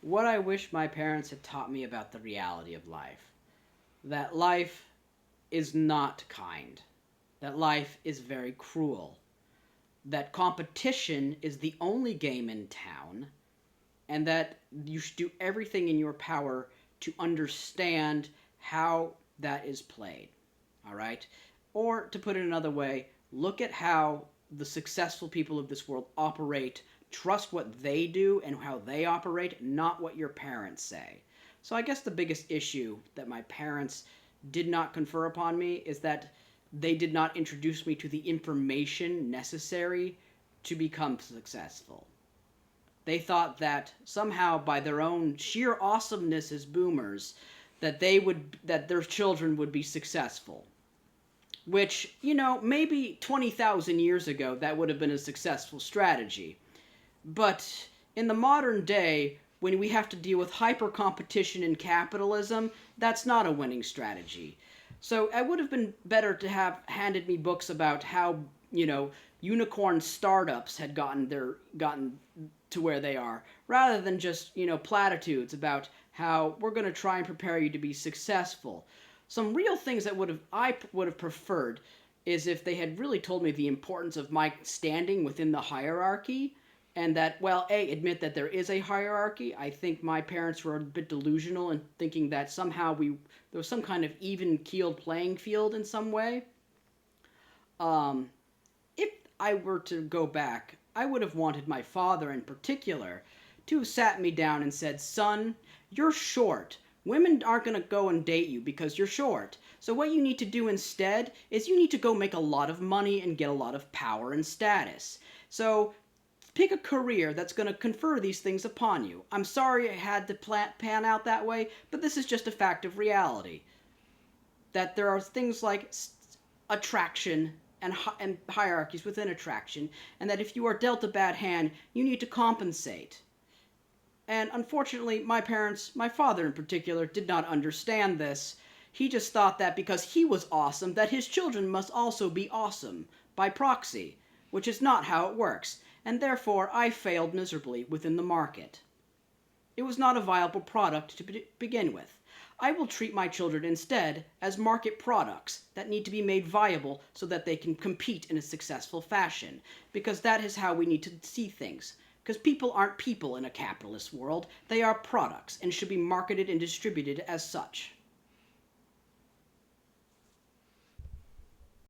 What I wish my parents had taught me about the reality of life. That life is not kind. That life is very cruel. That competition is the only game in town. And that you should do everything in your power to understand how that is played. All right? Or to put it another way, look at how the successful people of this world operate. Trust what they do and how they operate, not what your parents say. So I guess the biggest issue that my parents did not confer upon me is that they did not introduce me to the information necessary to become successful. They thought that somehow by their own sheer awesomeness as boomers that their children would be successful. Which, maybe 20,000 years ago that would have been a successful strategy. But in the modern day, when we have to deal with hyper competition and capitalism, that's not a winning strategy. So it would have been better to have handed me books about how, unicorn startups had gotten to where they are, rather than just, platitudes about how we're going to try and prepare you to be successful. Some real things that I would have preferred is if they had really told me the importance of my standing within the hierarchy, and that, well, admit that there is a hierarchy. I think my parents were a bit delusional in thinking that somehow there was some kind of even-keeled playing field in some way. If I were to go back, I would have wanted my father in particular to have sat me down and said, son, you're short. Women aren't going to go and date you because you're short. So what you need to do instead is you need to go make a lot of money and get a lot of power and status. So pick a career that's going to confer these things upon you. I'm sorry it had to pan out that way, but this is just a fact of reality. That there are things like attraction and hierarchies within attraction, and that if you are dealt a bad hand, you need to compensate. And unfortunately, my father in particular, did not understand this. He just thought that because he was awesome, that his children must also be awesome, by proxy, which is not how it works, and therefore I failed miserably within the market. It was not a viable product to begin with. I will treat my children instead as market products that need to be made viable so that they can compete in a successful fashion, because that is how we need to see things. Because people aren't people in a capitalist world, they are products and should be marketed and distributed as such.